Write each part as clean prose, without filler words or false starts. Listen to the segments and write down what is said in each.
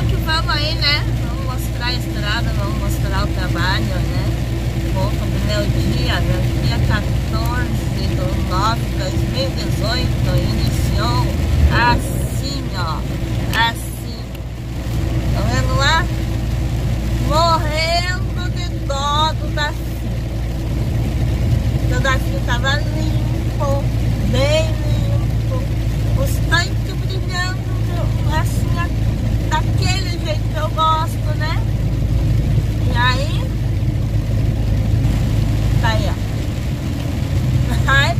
que vamos aí, né? Vamos mostrar a estrada, vamos mostrar o trabalho, né? Pouco do meu dia 14/9/2018, iniciou assim, ó, assim. Tá vendo lá? Morrendo de dó do Daci. O Daci tava limpo, bem limpo, os tanques brilhando, assim, daquele jeito que eu gosto, né? E aí, tá aí, ó. Mas,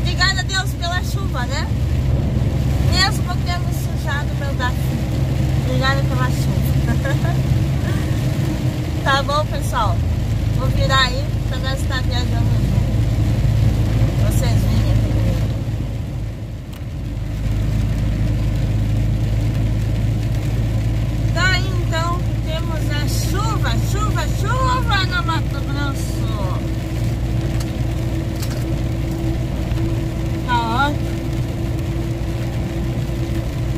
obrigada a Deus pela chuva, né? Mesmo tendo sujado meu Daci. Obrigada pela chuva. Tá bom, pessoal? Vou virar aí pra nós estar viajando junto. Vocês vinham comigo. Daí então temos a chuva, chuva, chuva no Mato Grosso. Tá ótimo.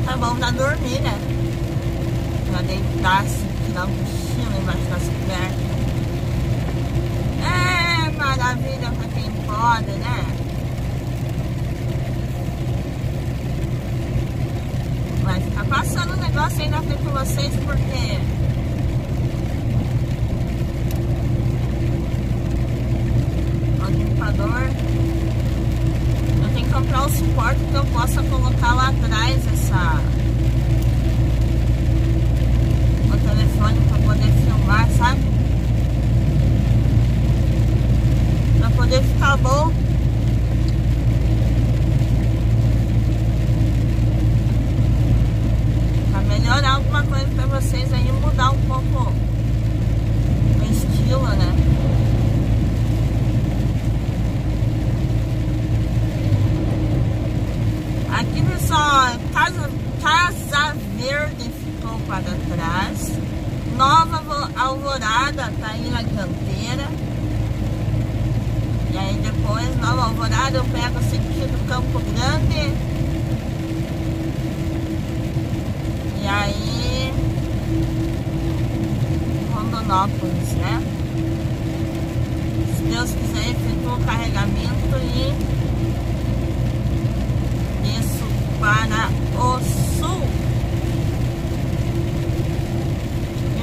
Tá bom pra dormir, né? Pra deitar, se tirar um cochilo embaixo das cobertas. É maravilha pra quem pode, né? Vai ficar passando o negócio aí na frente com vocês porque o limpador, eu tenho que comprar o suporte que eu possa colocar lá atrás o telefone para poder filmar, sabe? Para poder ficar bom. Melhorar alguma coisa pra vocês aí, mudar um pouco o estilo, né? Aqui, pessoal, Casa Verde ficou para trás. Nova Alvorada tá aí na canteira. E aí depois, Nova Alvorada, eu pego o sentido Campo Grande. E aí, Rondonópolis, né? Se Deus quiser, efetua o carregamento e desço para o sul.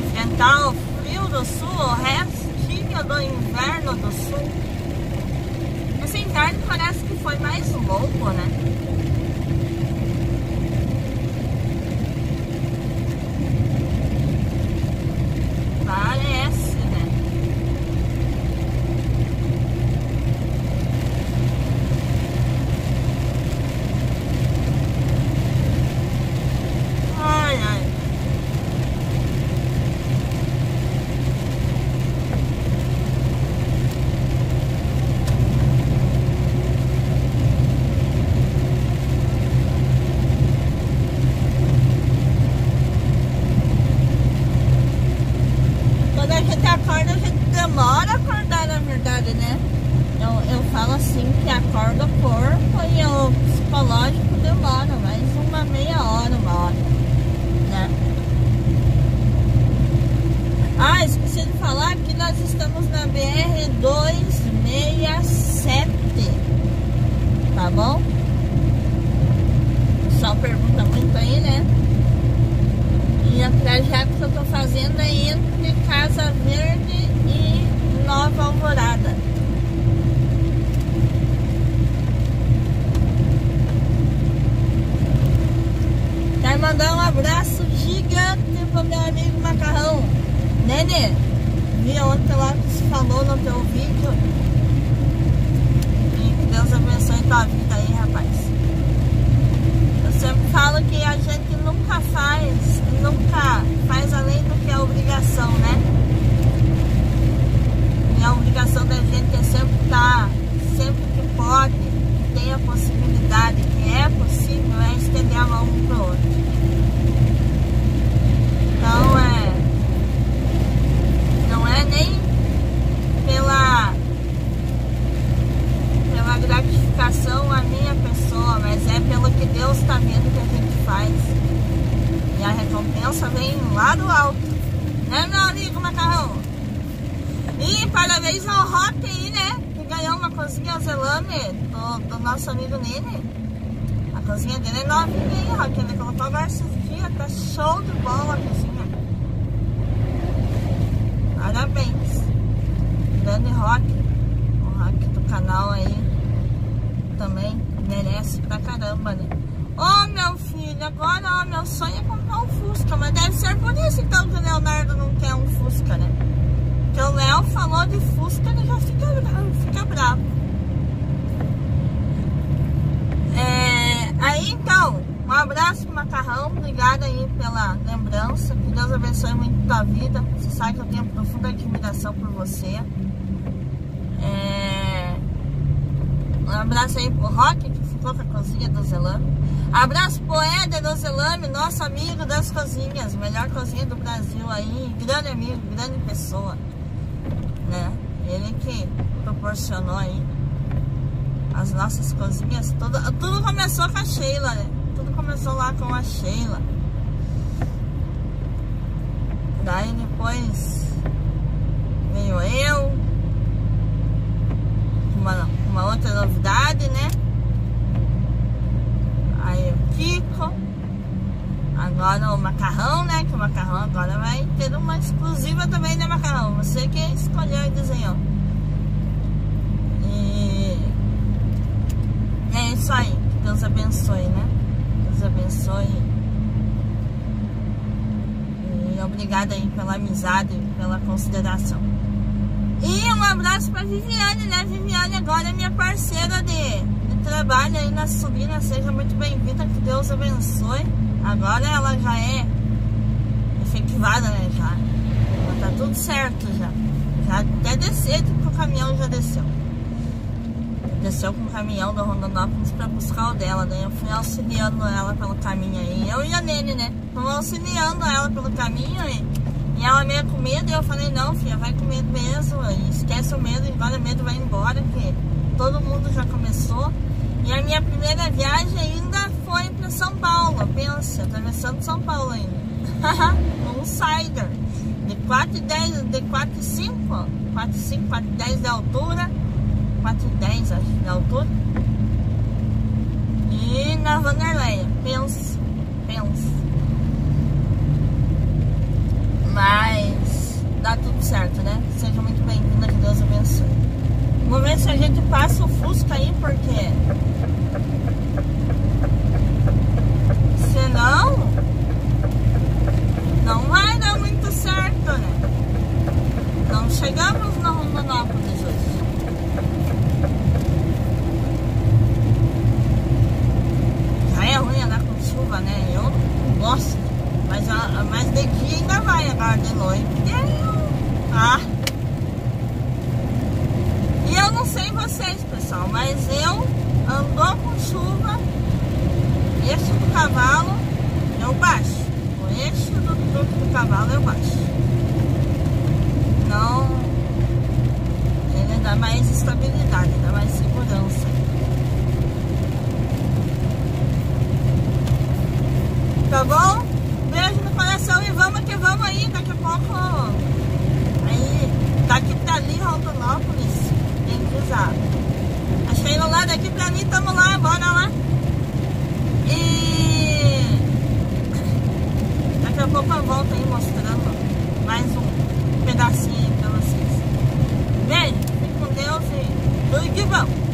Enfrentar o frio do sul, o restinho do inverno do sul. Esse inverno parece que foi mais louco, né? Parece, né? Ai, ai. Quando a gente acorda, a gente demora a acordar, na verdade, né? Eu falo assim que acorda o corpo e o psicológico demora mais uma meia hora, uma hora, né? Ah, esqueci de falar que nós estamos na BR-267, tá bom? O pessoal pergunta muito aí, né? E a trajeto que eu tô fazendo é entre Casa Verde e Nova Alvorada. Quero mandar um abraço gigante pro meu amigo Macarrão. Nene, vi ontem lá que se falou no teu vídeo. E que Deus abençoe tua vida aí, rapaz. Eu sempre falo que a gente nunca faz além do que é obrigação, né? E a obrigação da gente é sempre estar, sempre que pode, tem a possibilidade, que é possível, é estender a mão um pro outro. Então não é nem pela gratificação a minha pessoa, mas é pelo que Deus está vendo que a gente faz. recompensa vem lá do alto, né, meu amigo Macarrão? E parabéns ao Rock aí, né, que ganhou uma cozinha zelame do nosso amigo Nene. A cozinha dele é novinha, Rock, ele colocou agora esses dias, tá show de bola a cozinha. Parabéns, grande Rock, o Rock do canal aí também merece pra caramba, né? Ô, meu filho, agora, ó, meu sonho é comprar um Fusca, mas deve ser por isso então que o Leonardo não quer um Fusca, né? Porque o Léo falou de Fusca, ele já fica bravo. Aí então, um abraço pro Macarrão, obrigada aí pela lembrança, que Deus abençoe muito tua vida. Você sabe que eu tenho profunda admiração por você. Um abraço aí pro Rock, que ficou com a cozinha do Zelame. Abraço pro Éder do Zelame, nosso amigo das cozinhas, melhor cozinha do Brasil aí, grande amigo, grande pessoa, né? Ele que proporcionou aí as nossas cozinhas, tudo começou com a Sheila, né? Tudo começou lá com a Sheila. Daí depois veio eu, uma outra novidade, né? Aí o Kiko, agora o Macarrão, né? Que o Macarrão agora vai ter uma exclusiva também, né, Macarrão? Você que escolheu e desenhou. E é isso aí, que Deus abençoe, né? Deus abençoe. E obrigada aí pela amizade, pela consideração. E um abraço pra Viviane, né? Viviane agora é minha parceira de trabalho aí na Subina. Seja muito bem-vinda, que Deus abençoe. Agora ela já é efetivada, né? Já tá tudo certo já. Já até descer, porque o caminhão já desceu. Desceu com o caminhão do Rondonópolis pra buscar o dela. Daí eu fui auxiliando ela pelo caminho aí. Eu e a Nene, né? Fui auxiliando ela pelo caminho e ela meio com medo. E eu falei, não, filha, vai com medo mesmo. E esquece o medo, agora o medo vai embora, porque todo mundo já começou. E a minha primeira viagem ainda foi pra São Paulo. Pensa, atravessando São Paulo ainda. Um Cider de 4,10, de 4,5, 4,5, 4,10 de altura. 4,10 acho de altura. E na Vanderleia, pensa. Mas dá tudo certo, né? Seja muito bem-vinda, que Deus abençoe. Vamos ver se a gente passa o Fusca aí, porque senão não vai dar muito certo, né? Não chegamos na Rondonópolis hoje. Já é ruim andar com chuva, né? Eu não gosto, mas de dia ainda vai, agora de noite. E eu não sei vocês, pessoal, mas eu andou com chuva, eixo do cavalo eu baixo. O eixo do cavalo eu baixo. Não, ele dá mais estabilidade, dá mais segurança. Tá bom? Beijo no coração e vamos que vamos aí, daqui a pouco. Aí, daqui pra ali, Rondonópolis, tem que usar. Achei no lado daqui pra ali, tamo lá, bora lá. E daqui a pouco eu volto aí mostrando mais um pedacinho aí pra vocês. Beijo, fique com Deus e tudo que vamos.